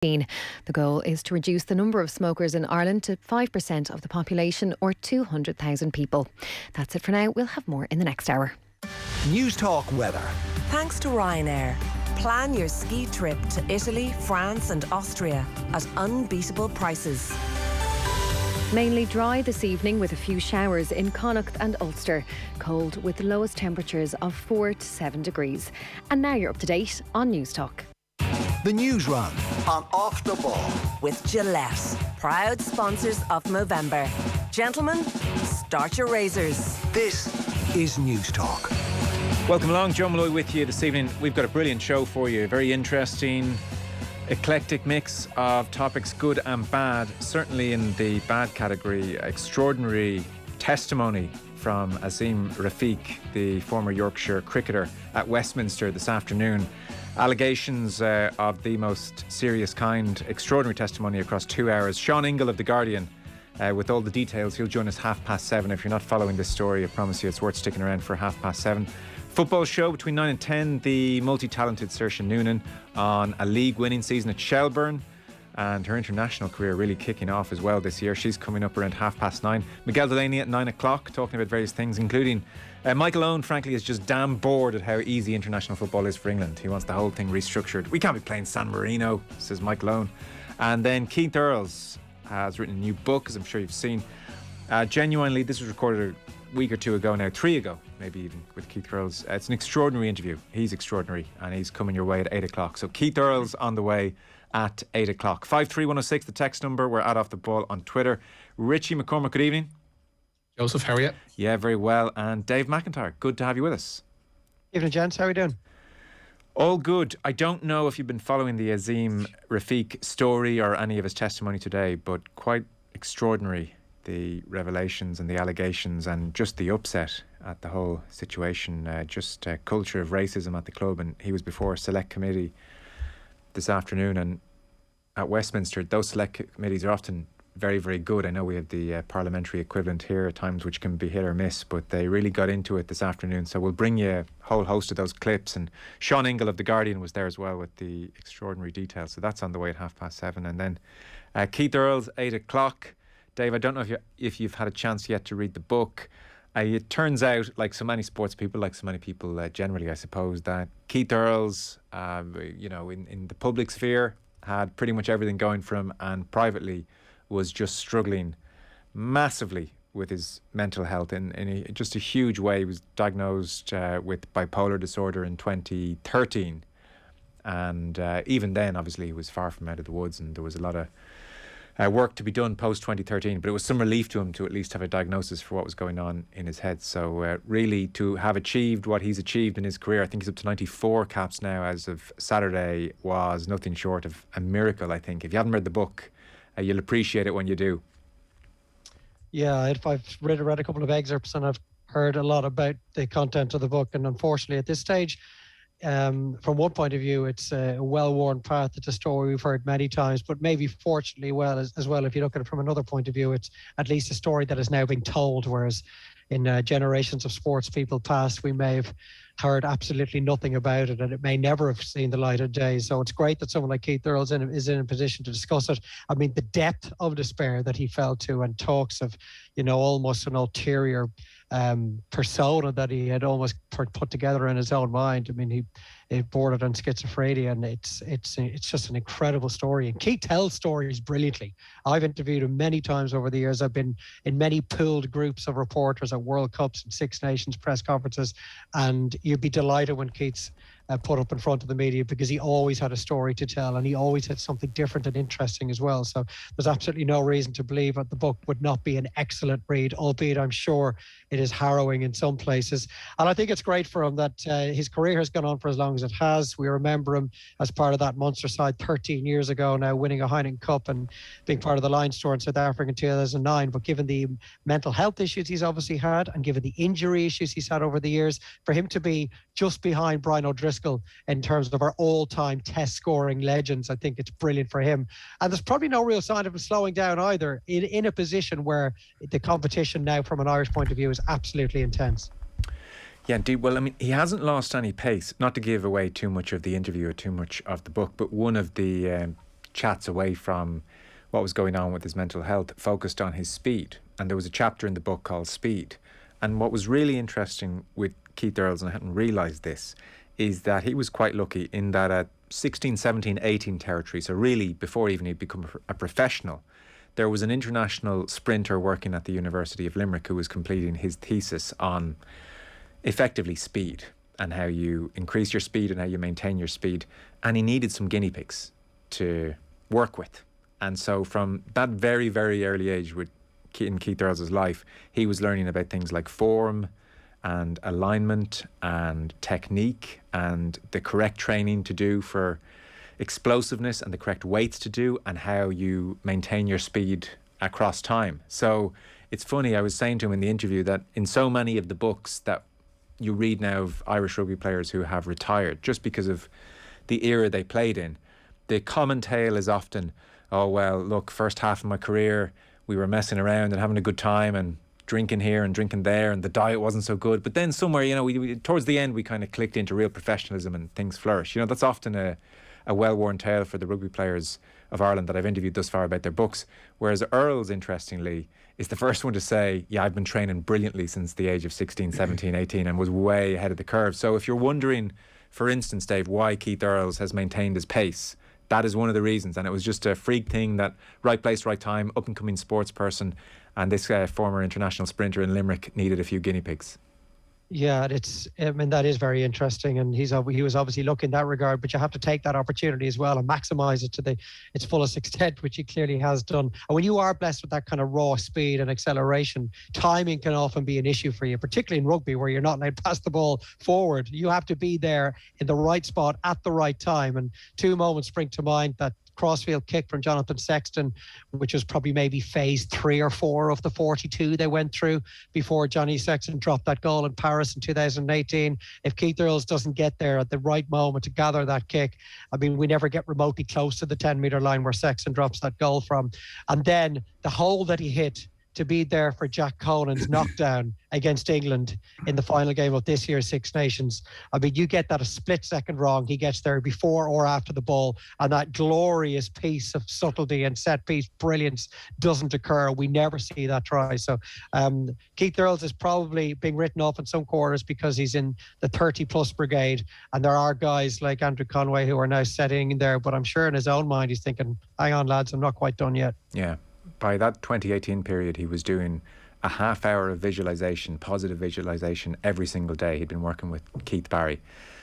The goal is to reduce the number of smokers in Ireland to 5% of the population, or 200,000 people. That's it for now. We'll have more in the next hour. News Talk weather. Thanks to Ryanair. Plan your ski trip to Italy, France and Austria at unbeatable prices. Mainly dry this evening with a few showers in Connacht and Ulster. Cold with the lowest temperatures of 4 to 7 degrees. And now you're up to date on News Talk. The Newsround on Off the Ball. With Gillette, proud sponsors of Movember. Gentlemen, start your razors. This is News Talk. Welcome along, Joe Molloy with you this evening. We've got a brilliant show for you. Very interesting, eclectic mix of topics, good and bad. Certainly in the bad category, extraordinary testimony from Azim Rafiq, the former Yorkshire cricketer, at Westminster this afternoon. Allegations of the most serious kind, extraordinary testimony across 2 hours. Sean Ingle of The Guardian with all the details. He'll join us 7:30. If you're not following this story, I promise you it's worth sticking around for 7:30. Football show between 9 and 10, the multi-talented Saoirse Noonan on a league winning season at Shelbourne, and her international career really kicking off as well this year. She's coming up around 9:30. Miguel Delaney at 9 o'clock, talking about various things, including Michael Owen, frankly, is just damn bored at how easy international football is for England. He wants the whole thing restructured. We can't be playing San Marino, says Michael Owen. And then Keith Earls has written a new book, as I'm sure you've seen. Genuinely, this was recorded a week or two ago now, 3 ago, maybe even, with Keith Earls. It's an extraordinary interview. He's extraordinary, and he's coming your way at 8 o'clock. So Keith Earls on the way at 8 o'clock. 53106, the text number. We're at Off the Ball on Twitter. Richie McCormack, good evening. Joseph, how are you? Yeah, very well. And Dave McIntyre, good to have you with us. Evening, gents. How are you doing? All good. I don't know if you've been following the Azim Rafiq story or any of his testimony today, but quite extraordinary, the revelations and the allegations and just the upset at the whole situation. Just a culture of racism at the club. And he was before a select committee this afternoon. And at Westminster, those select committees are often very, very good. I know we have the parliamentary equivalent here at times, which can be hit or miss, but they really got into it this afternoon. So we'll bring you a whole host of those clips. And Sean Ingle of The Guardian was there as well with the extraordinary details. So that's on the way at 7:30. And then Keith Earls, 8 o'clock. Dave, I don't know if you've had a chance yet to read the book. It turns out, like so many sports people, like so many people generally, I suppose, that Keith Earls, in the public sphere, had pretty much everything going for him, and privately was just struggling massively with his mental health in just a huge way. He was diagnosed with bipolar disorder in 2013. And even then, obviously, he was far from out of the woods, and there was a lot of work to be done post-2013. But it was some relief to him to at least have a diagnosis for what was going on in his head. So really, to have achieved what he's achieved in his career, I think he's up to 94 caps now as of Saturday, was nothing short of a miracle, I think. If you haven't read the book, you'll appreciate it when you do. Yeah, I've read a couple of excerpts, and I've heard a lot about the content of the book. And unfortunately, at this stage, from one point of view, it's a well-worn path. It's a story we've heard many times, but maybe fortunately as well, if you look at it from another point of view, it's at least a story that is now being told, whereas in generations of sports people past, we may have heard absolutely nothing about it, and it may never have seen the light of day. So it's great that someone like Keith Earls is in a position to discuss it. I mean, the depth of despair that he fell to, and talks of, almost an ulterior persona that he had almost put together in his own mind. I mean, he bordered on schizophrenia, and it's just an incredible story. And Keith tells stories brilliantly. I've interviewed him many times over the years. I've been in many pooled groups of reporters at World Cups and Six Nations press conferences, and you'd be delighted when Keith's put up in front of the media, because he always had a story to tell, and he always had something different and interesting as well. So there's absolutely no reason to believe that the book would not be an excellent read, albeit I'm sure it is harrowing in some places. And I think it's great for him that his career has gone on for as long as it has. We remember him as part of that Munster side 13 years ago now, winning a Heineken Cup and being part of the Lions tour in South Africa in 2009. But given the mental health issues he's obviously had, and given the injury issues he's had over the years, for him to be just behind Brian O'Driscoll in terms of our all-time test scoring legends, I think it's brilliant for him. And there's probably no real sign of him slowing down either, in a position where the competition now from an Irish point of view is absolutely intense. Yeah, indeed. Well, I mean, he hasn't lost any pace. Not to give away too much of the interview or too much of the book, but one of the chats away from what was going on with his mental health, focused on his speed. And there was a chapter in the book called Speed. And what was really interesting with Keith Earls, and I hadn't realised this, is that he was quite lucky in that at 16, 17, 18 territory, so really before even he'd become a professional, there was an international sprinter working at the University of Limerick who was completing his thesis on effectively speed and how you increase your speed and how you maintain your speed. And he needed some guinea pigs to work with. And so from that very, very early age in Keith Earls' life, he was learning about things like form and alignment and technique and the correct training to do for explosiveness and the correct weights to do and how you maintain your speed across time. So it's funny, I was saying to him in the interview that in so many of the books that you read now of Irish rugby players who have retired just because of the era they played in, the common tale is often, oh, well, look, first half of my career, we were messing around and having a good time and drinking here and drinking there and the diet wasn't so good. But then somewhere, we towards the end, we kind of clicked into real professionalism and things flourish. That's often a well-worn tale for the rugby players of Ireland that I've interviewed thus far about their books. Whereas Earls, interestingly, is the first one to say, yeah, I've been training brilliantly since the age of 16, 17, 18 and was way ahead of the curve. So if you're wondering, for instance, Dave, why Keith Earls has maintained his pace, that is one of the reasons. And it was just a freak thing that right place, right time, up-and-coming sports person, and this former international sprinter in Limerick needed a few guinea pigs. Yeah, that is very interesting, and he was obviously lucky in that regard. But you have to take that opportunity as well and maximise it to its fullest extent, which he clearly has done. And when you are blessed with that kind of raw speed and acceleration, timing can often be an issue for you, particularly in rugby where you're not allowed to pass the ball forward. You have to be there in the right spot at the right time. And two moments spring to mind: that crossfield kick from Jonathan Sexton, which was probably maybe phase 3 or 4 of the 42 they went through before Johnny Sexton dropped that goal in Paris in 2018. If Keith Earls doesn't get there at the right moment to gather that kick, we never get remotely close to the 10-metre line where Sexton drops that goal from. And then the hole that he hit to be there for Jack Conan's knockdown against England in the final game of this year's Six Nations. You get that a split second wrong. He gets there before or after the ball, and that glorious piece of subtlety and set piece brilliance doesn't occur. We never see that try. So Keith Earls is probably being written off in some quarters because he's in the 30-plus brigade, and there are guys like Andrew Conway who are now setting in there, but I'm sure in his own mind he's thinking, hang on lads, I'm not quite done yet. Yeah. By that 2018 period, he was doing a half hour of visualisation, positive visualisation every single day. He'd been working with Keith Barry.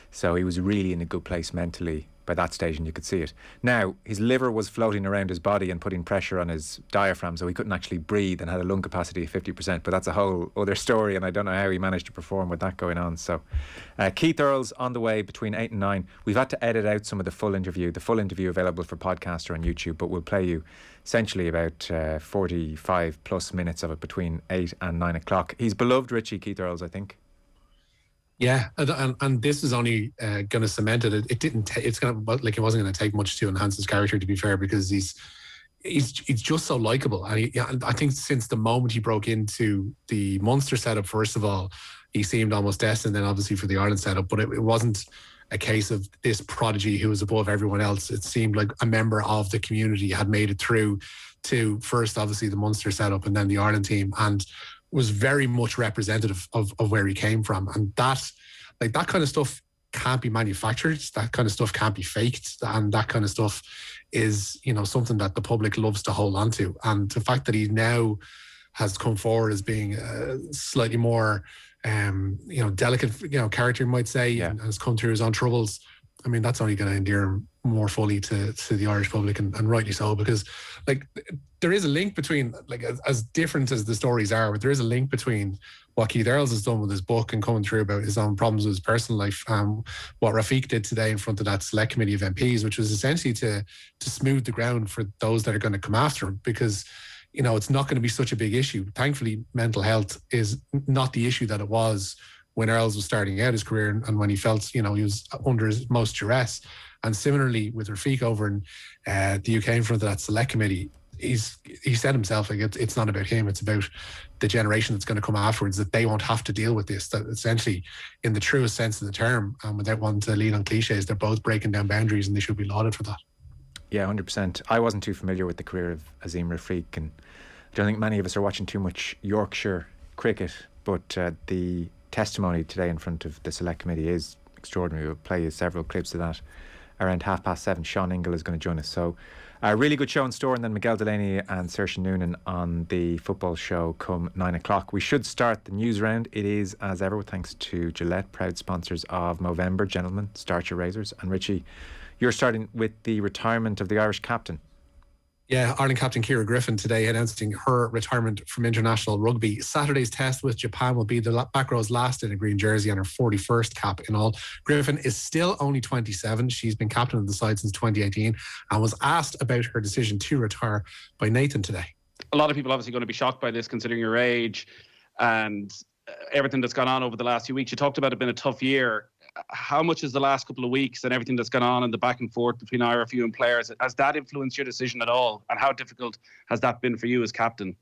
So he was really in a good place mentally by that stage, and you could see it. Now, his liver was floating around his body and putting pressure on his diaphragm, so he couldn't actually breathe and had a lung capacity of 50%, but that's a whole other story, and I don't know how he managed to perform with that going on. So Keith Earls on the way between 8 and 9. We've had to edit out some of the full interview available for podcast or on YouTube, but we'll play you essentially about 45 plus minutes of it between 8 and 9 o'clock. He's beloved, Richie, Keith Earls, I think. Yeah, and this is only going to cement it. It wasn't going to take much to enhance his character, to be fair, because he's just so likable. And I think since the moment he broke into the Munster setup, first of all, he seemed almost destined, then obviously for the Ireland setup. But it wasn't a case of this prodigy who was above everyone else. It seemed like a member of the community had made it through to first, obviously, the Munster setup and then the Ireland team, and was very much representative of where he came from. And that kind of stuff can't be manufactured. That kind of stuff can't be faked. And that kind of stuff is, something that the public loves to hold on to. And the fact that he now has come forward as being slightly more, delicate, character, you might say, and has come through his own troubles, that's only going to endear him more fully to the Irish public, and rightly so, because there is a link between, as different as the stories are, but there is a link between what Keith Earls has done with his book and coming through about his own problems with his personal life, what Rafiq did today in front of that select committee of MPs, which was essentially to smooth the ground for those that are going to come after him, because it's not going to be such a big issue. Thankfully, mental health is not the issue that it was when Earls was starting out his career and when he felt, he was under his most duress. And similarly with Rafiq over in the UK in front of that select committee, he said himself, it's not about him, it's about the generation that's going to come afterwards, that they won't have to deal with this. That essentially, in the truest sense of the term, and without wanting to lean on cliches, they're both breaking down boundaries and they should be lauded for that. Yeah, 100%. I wasn't too familiar with the career of Azim Rafiq, and I don't think many of us are watching too much Yorkshire cricket, but the testimony today in front of the Select Committee is extraordinary. We'll play you several clips of that around 7:30. Sean Ingle is going to join us. So a really good show in store, and then Miguel Delaney and Saoirse Noonan on the football show come 9 o'clock. We should start the news round. It is, as ever, thanks to Gillette, proud sponsors of Movember. Gentlemen, start your razors. And Richie, you're starting with the retirement of the Irish captain. Yeah, Ireland captain Kiera Griffin today announcing her retirement from international rugby. Saturday's test with Japan will be the back row's last in a green jersey and her 41st cap in all. Griffin is still only 27. She's been captain of the side since 2018 and was asked about her decision to retire by Nathan today. A lot of people obviously going to be shocked by this, considering your age and everything that's gone on over the last few weeks. You talked about it being a tough year. How much is the last couple of weeks and everything that's gone on and the back and forth between IRFU and players, has that influenced your decision at all? And how difficult has that been for you as captain?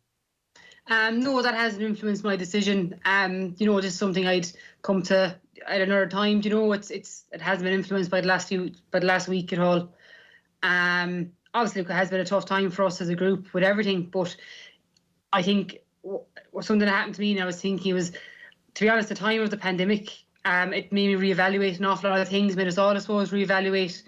No, that hasn't influenced my decision. Just something I'd come to at another time. It hasn't been influenced by the last week at all. Obviously, it has been a tough time for us as a group with everything. But I think something that happened to me, and I was thinking, was, to be honest, the time of the pandemic. It made me reevaluate an awful lot of things, made us all, I suppose, reevaluate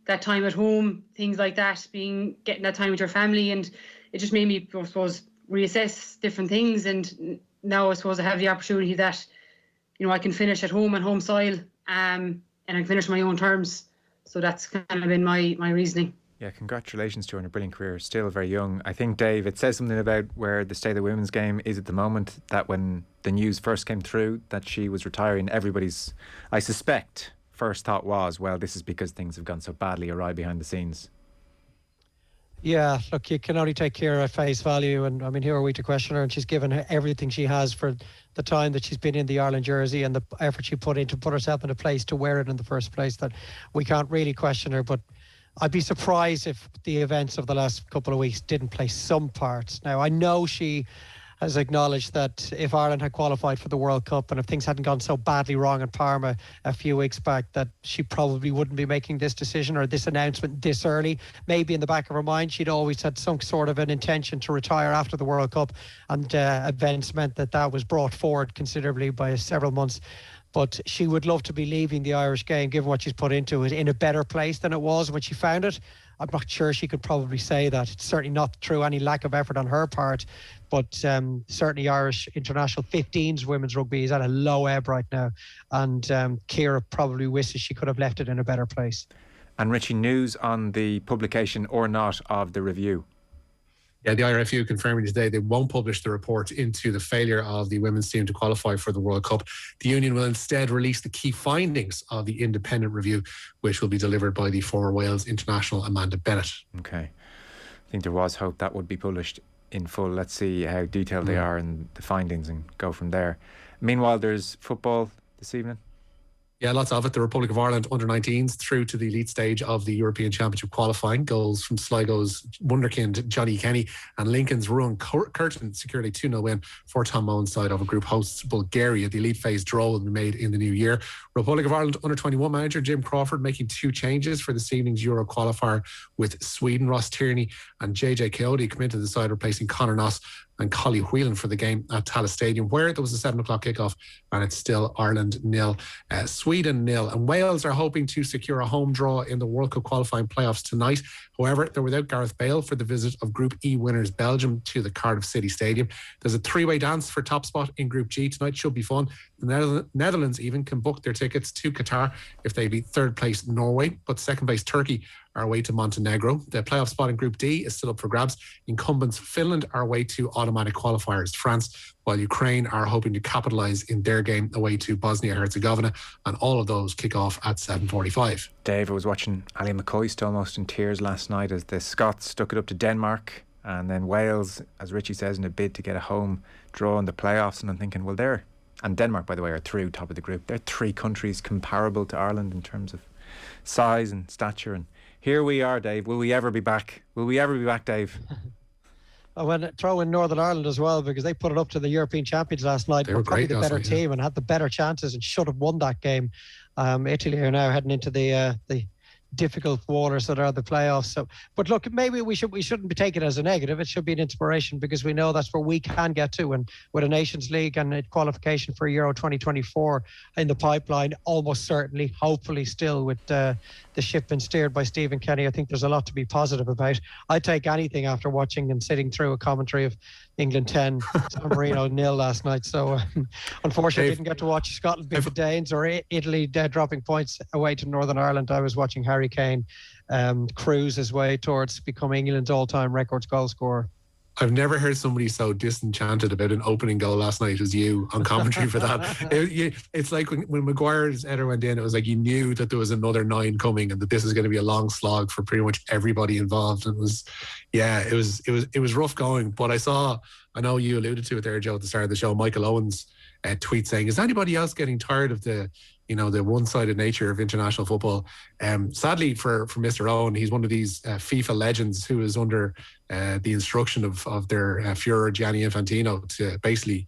that time at home, things like that, getting that time with your family, and it just made me, I suppose, reassess different things. And now I suppose I have the opportunity that, I can finish at home on home soil, and I can finish on my own terms. So that's kind of been my reasoning. Yeah, congratulations to her on a brilliant career. Still very young. I think, Dave, it says something about where the state of the women's game is at the moment, that when the news first came through that she was retiring, everybody's, I suspect, first thought was, well, this is because things have gone so badly awry behind the scenes. Yeah, look, you can only take Kiera at face value, and I mean, who are we to question her? And she's given her everything she has for the time that she's been in the Ireland jersey and the effort she put in to put herself in a place to wear it in the first place, that we can't really question her. But I'd be surprised if the events of the last couple of weeks didn't play some part. Now, I know she has acknowledged that if Ireland had qualified for the World Cup and if things hadn't gone so badly wrong in Parma a few weeks back, that she probably wouldn't be making this decision or this announcement this early. Maybe in the back of her mind, she'd always had some sort of an intention to retire after the World Cup, and events meant that was brought forward considerably by several months. But she would love to be leaving the Irish game, given what she's put into it, in a better place than it was when she found it. I'm not sure she could probably say that. It's certainly not through any lack of effort on her part, but certainly Irish international 15s women's rugby is at a low ebb right now, and Kiera probably wishes she could have left it in a better place. And Richie, news on the publication or not of the review? Yeah, the IRFU confirming today they won't publish the report into the failure of the women's team to qualify for the World Cup. The union will instead release the key findings of the independent review, which will be delivered by the former Wales international Amanda Bennett. Okay. I think there was hope that would be published in full. Let's see how detailed they are and the findings and go from there. Meanwhile, there's football this evening. Yeah, lots of it. The Republic of Ireland under-19s through to the elite stage of the European Championship qualifying. Goals from Sligo's wunderkind Johnny Kenny and Lincoln's Ruan Curtin secured a 2-0 win for Tom Mohan's side over group hosts Bulgaria. The elite phase draw will be made in the new year. Republic of Ireland under-21 manager Jim Crawford making 2 changes for this evening's Euro qualifier with Sweden. Ross Tierney and JJ Coyote come into the side, replacing Conor Noss and Collie Whelan for the game at Tallaght Stadium, where there was a 7 o'clock kickoff, and it's still Ireland 0, Sweden 0. And Wales are hoping to secure a home draw in the World Cup qualifying playoffs tonight. However, they're without Gareth Bale for the visit of Group E winners Belgium to the Cardiff City Stadium. There's a 3-way dance for top spot in Group G tonight. Should be fun. The Netherlands even can book their tickets to Qatar if they beat third place Norway, but second place Turkey are away to Montenegro. The playoff spot in Group D is still up for grabs. Incumbents Finland are away to automatic qualifiers France, while Ukraine are hoping to capitalise in their game away to Bosnia-Herzegovina, and all of those kick off at 7:45. Dave, I was watching Ali McCoy still almost in tears last night as the Scots stuck it up to Denmark, and then Wales, as Richie says, in a bid to get a home draw in the playoffs. And I'm thinking, well, and Denmark, by the way, are through top of the group. They're 3 countries comparable to Ireland in terms of size and stature, and here we are, Dave. Will we ever be back? Will we ever be back, Dave? I went to throw in Northern Ireland as well, because they put it up to the European champions last night. They were probably great the better last night, team and had the better chances and should have won that game. Italy are now heading into the difficult waters that are the playoffs. So, but look, maybe we shouldn't be taking it as a negative. It should be an inspiration, because we know that's where we can get to. And with a Nations League and a qualification for Euro 2024 in the pipeline, almost certainly, hopefully still with the ship been steered by Stephen Kenny, I think there's a lot to be positive about. I'd take anything after watching and sitting through a commentary of England 10, San Marino 0 last night. So unfortunately, I didn't get to watch Scotland beat the Danes or Italy dropping points away to Northern Ireland. I was watching Harry Kane cruise his way towards becoming England's all-time records goal scorer. I've never heard somebody so disenchanted about an opening goal last night as you on commentary for that. It's like when Maguire's header went in, it was like you knew that there was another 9 coming and that this is going to be a long slog for pretty much everybody involved. And it was rough going. But I know you alluded to it there, Joe, at the start of the show, Michael Owen's tweet saying, is anybody else getting tired of the one-sided nature of international football? Sadly for Mr. Owen, he's one of these FIFA legends who is under the instruction of their Führer Gianni Infantino to basically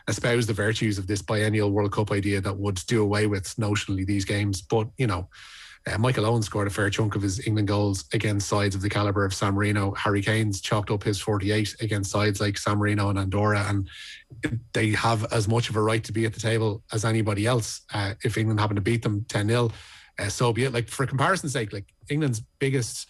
espouse the virtues of this biennial World Cup idea that would do away with notionally these games. But, Michael Owen scored a fair chunk of his England goals against sides of the calibre of San Marino. Harry Kane's chalked up his 48 against sides like San Marino and Andorra, and they have as much of a right to be at the table as anybody else. If England happen to beat them 10-0, so be it. Like, for comparison's sake, like, England's biggest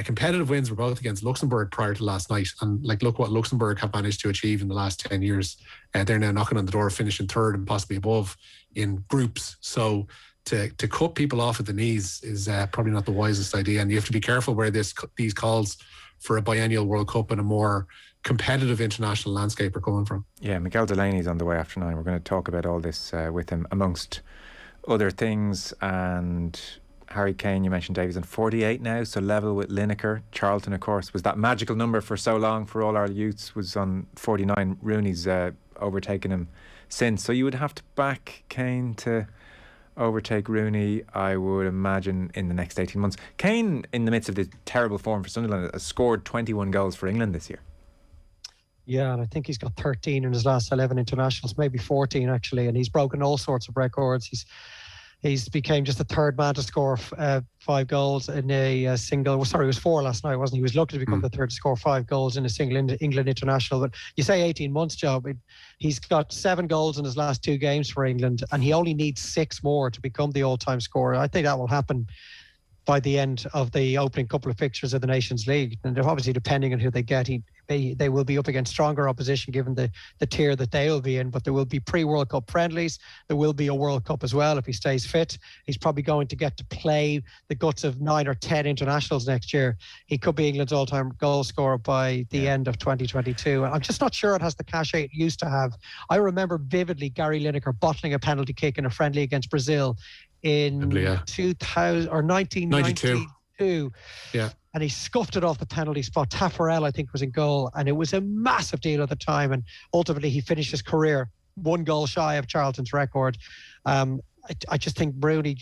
competitive wins were both against Luxembourg prior to last night, and look what Luxembourg have managed to achieve in the last 10 years. They're now knocking on the door of finishing third and possibly above in groups. So to cut people off at the knees is probably not the wisest idea, and you have to be careful where these calls for a biennial World Cup and a more competitive international landscape are coming from. Yeah, Miguel Delaney's on the way after 9. We're going to talk about all this with him, amongst other things. And Harry Kane, you mentioned, Davies, on 48 now, so level with Lineker. Charlton, of course, was that magical number for so long for all our youths, was on 49. Rooney's overtaken him since. So you would have to back Kane to overtake Rooney, I would imagine, in the next 18 months. Kane, in the midst of this terrible form for Sunderland, has scored 21 goals for England this year. Yeah, and I think he's got 13 in his last 11 internationals, maybe 14 actually, and he's broken all sorts of records. He's became just the third man to score 5 goals in a single. Sorry, it was 4 last night, wasn't he? He was lucky to become the third to score 5 goals in a single England international. But you say 18 months, Joe. He's got 7 goals in his last 2 games for England, and he only needs 6 more to become the all-time scorer. I think that will happen by the end of the opening couple of fixtures of the Nations League. And obviously, depending on who they get, they will be up against stronger opposition given the tier that they will be in. But there will be pre-World Cup friendlies. There will be a World Cup as well if he stays fit. He's probably going to get to play the guts of 9 or 10 internationals next year. He could be England's all-time goal scorer by the end of 2022. I'm just not sure it has the cachet it used to have. I remember vividly Gary Lineker bottling a penalty kick in a friendly against Brazil in 2000 or 1992. Yeah. And he scuffed it off the penalty spot. Taffarel, I think, was in goal, and it was a massive deal at the time. And ultimately, he finished his career 1 goal shy of Charlton's record. I just think Rooney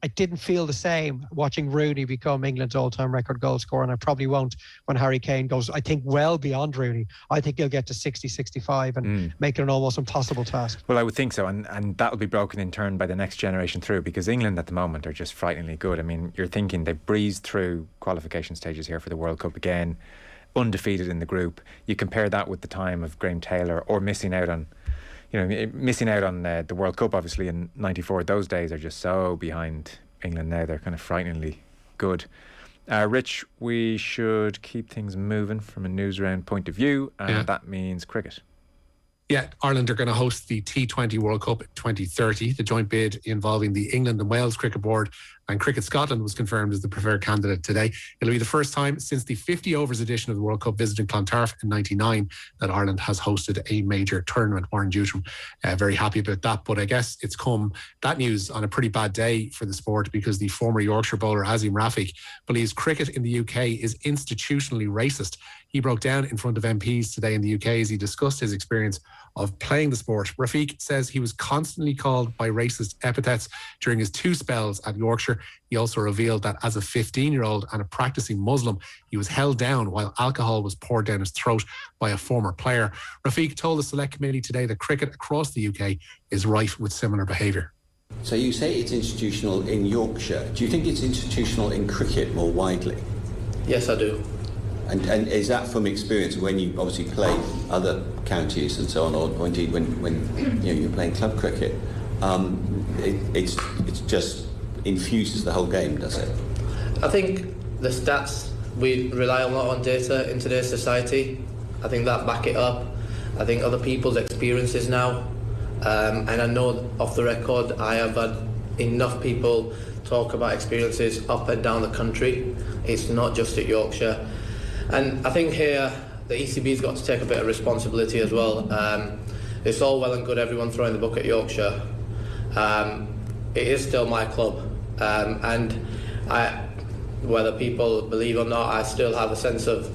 I didn't feel the same watching Rooney become England's all-time record goal scorer, and I probably won't when Harry Kane goes, I think, well beyond Rooney. I think he'll get to 60, 65 and make it an almost impossible task. Well, I would think so, and that'll be broken in turn by the next generation through, because England at the moment are just frighteningly good. I mean, you're thinking they breezed through qualification stages here for the World Cup again, undefeated in the group. You compare that with the time of Graham Taylor, or missing out on the World Cup, obviously, in 94. Those days are just so behind England now. They're kind of frighteningly good. Rich, we should keep things moving from a Newsround point of view, and that means cricket. Yeah, Ireland are going to host the T20 World Cup in 2030. The joint bid involving the England and Wales Cricket Board and Cricket Scotland was confirmed as the preferred candidate today. It'll be the first time since the 50 overs edition of the World Cup visiting Clontarf in 99 that Ireland has hosted a major tournament. Warren Dutram very happy about that, but I guess it's come, that news, on a pretty bad day for the sport, because the former Yorkshire bowler Azim Rafiq believes cricket in the UK is institutionally racist. He broke down in front of MPs today in the UK as he discussed his experience of playing the sport. Rafiq says he was constantly called by racist epithets during his 2 spells at Yorkshire. He also revealed that as a 15-year-old and a practicing Muslim, he was held down while alcohol was poured down his throat by a former player. Rafiq told the Select Committee today that cricket across the UK is rife with similar behaviour. So you say it's institutional in Yorkshire. Do you think it's institutional in cricket more widely? Yes, I do. And is that from experience when you obviously play other counties and so on, or indeed when you're playing club cricket? It's just infuses the whole game, does it? I think the stats, we rely a lot on data in today's society. I think that back it up. I think other people's experiences now, and I know off the record I have had enough people talk about experiences up and down the country. It's not just at Yorkshire. And I think here the ECB's got to take a bit of responsibility as well. It's all well and good everyone throwing the book at Yorkshire. It is still my club, and whether people believe or not, I still have a sense of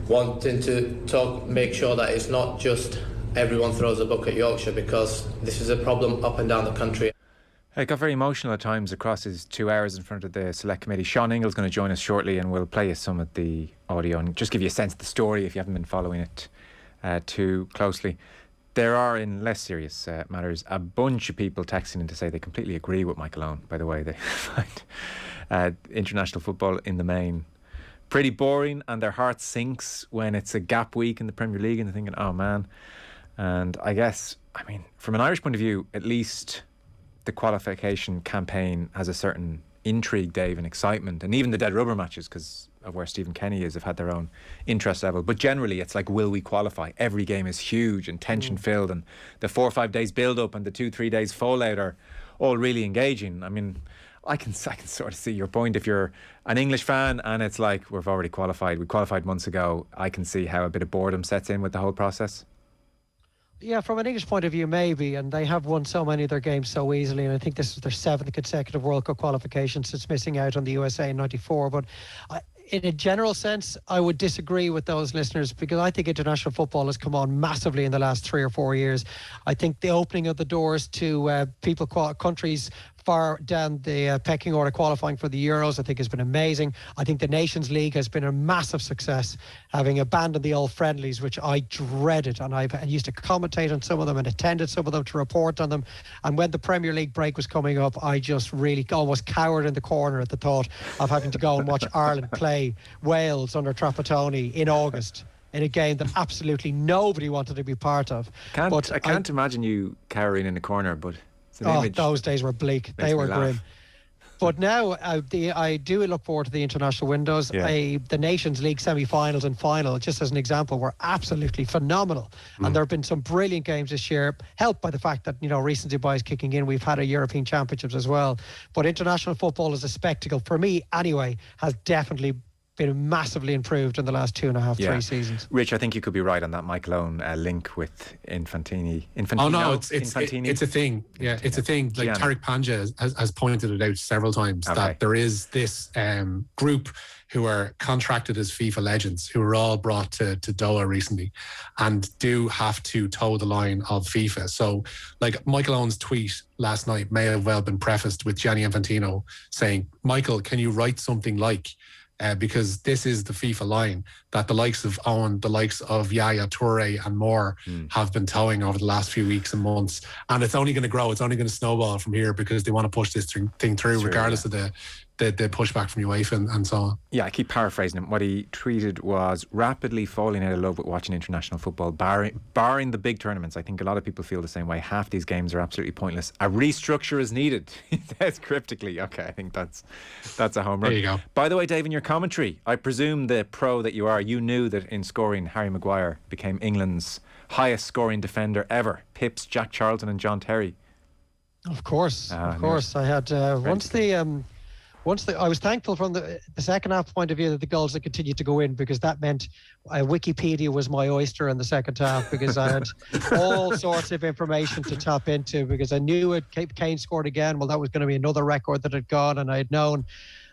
wanting to make sure that it's not just everyone throws a book at Yorkshire, because this is a problem up and down the country. It got very emotional at times across his 2 hours in front of the select committee. Sean Ingall's going to join us shortly, and we'll play you some of the audio and just give you a sense of the story if you haven't been following it too closely. There are, in less serious matters, a bunch of people texting in to say they completely agree with Michael Owen, by the way. They find international football in the main pretty boring, and their heart sinks when it's a gap week in the Premier League and they're thinking, oh man. And I guess, from an Irish point of view, at least the qualification campaign has a certain intrigue, Dave, and excitement. And even the dead rubber matches, because of where Stephen Kenny is, have had their own interest level. But generally, it's like, will we qualify? Every game is huge and tension-filled, and the 4 or 5 days build-up and the 2-3 days fallout are all really engaging. I can sort of see your point. If you're an English fan and it's like, we've already qualified, we qualified months ago, I can see how a bit of boredom sets in with the whole process. Yeah, from an English point of view, maybe, and they have won so many of their games so easily, and I think this is their 7th consecutive World Cup qualification since missing out on the USA in '94. But in a general sense, I would disagree with those listeners, because I think international football has come on massively in the last 3 or 4 years. I think the opening of the doors to countries far down the pecking order qualifying for the Euros, I think, has been amazing. I think the Nations League has been a massive success, having abandoned the old friendlies, which I dreaded, and I used to commentate on some of them and attended some of them to report on them. And when the Premier League break was coming up, I just really almost cowered in the corner at the thought of having to go and watch Ireland play Wales under Trapattoni in August, in a game that absolutely nobody wanted to be part of. I can't imagine you cowering in the corner, but those days were bleak. They were grim. But now I do look forward to the international windows. The Nations League semi-finals and final, just as an example, were absolutely phenomenal. And there have been some brilliant games this year, helped by the fact that, recency bias kicking in. We've had a European Championships as well. But international football as a spectacle, for me anyway, has definitely been massively improved in the last 2.5, 3 seasons. Rich, I think you could be right on that Michael Owen link with Infantino. Oh no, it's a thing. Yeah, it's a thing. Like Tariq Panja has pointed it out several times, that there is this group who are contracted as FIFA legends, who were all brought to Doha recently, and do have to toe the line of FIFA. So, like, Michael Owen's tweet last night may have well been prefaced with Gianni Infantino saying, Michael, can you write something like, because this is the FIFA line that the likes of Owen, the likes of Yaya Toure and more have been towing over the last few weeks and months. And it's only going to grow. It's only going to snowball from here, because they want to push this thing through, regardless of the pushback from UEFA and so on. Yeah, I keep paraphrasing him. What he tweeted was, rapidly falling out of love with watching international football, barring the big tournaments. I think a lot of people feel the same way. Half these games are absolutely pointless. A restructure is needed. He says cryptically. Okay, I think that's a home run. There you go. By the way, Dave, in your commentary, I presume the pro that you are, you knew that in scoring, Harry Maguire became England's highest scoring defender ever. Pips Jack Charlton and John Terry. Of course. I had I was thankful from the second half point of view that the goals had continued to go in, because that meant Wikipedia was my oyster in the second half, because I had all sorts of information to tap into, because I knew Kane scored again. Well, that was going to be another record that had gone, and I had known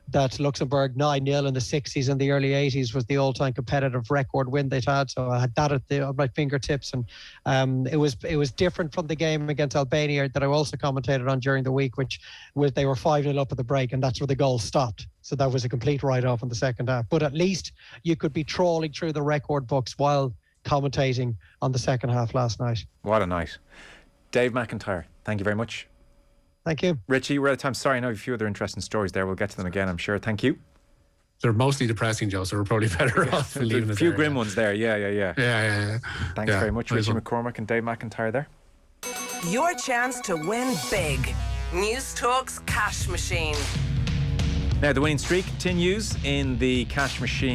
that Luxembourg 9-0 in the 60s and the early 80s was the all-time competitive record win they'd had. So I had that at my fingertips, and it was different from the game against Albania that I also commentated on during the week, which was they were 5-0 up at the break, and that's where the goal stopped. So that was a complete write-off in the second half. But at least you could be trawling through the record books while commentating on the second half last night. What a night. Dave McIntyre, thank you very much. Thank you. Richie, we're out of time. Sorry, I know a few other interesting stories there. We'll get to them again, I'm sure. Thank you. They're mostly depressing, Joe, so we're probably better off leaving it a few there, grim ones there. Yeah. Thanks very much, Richie McCormack and Dave McIntyre there. Your chance to win big. News Talk's Cash Machine. Now, the winning streak continues in the Cash Machine.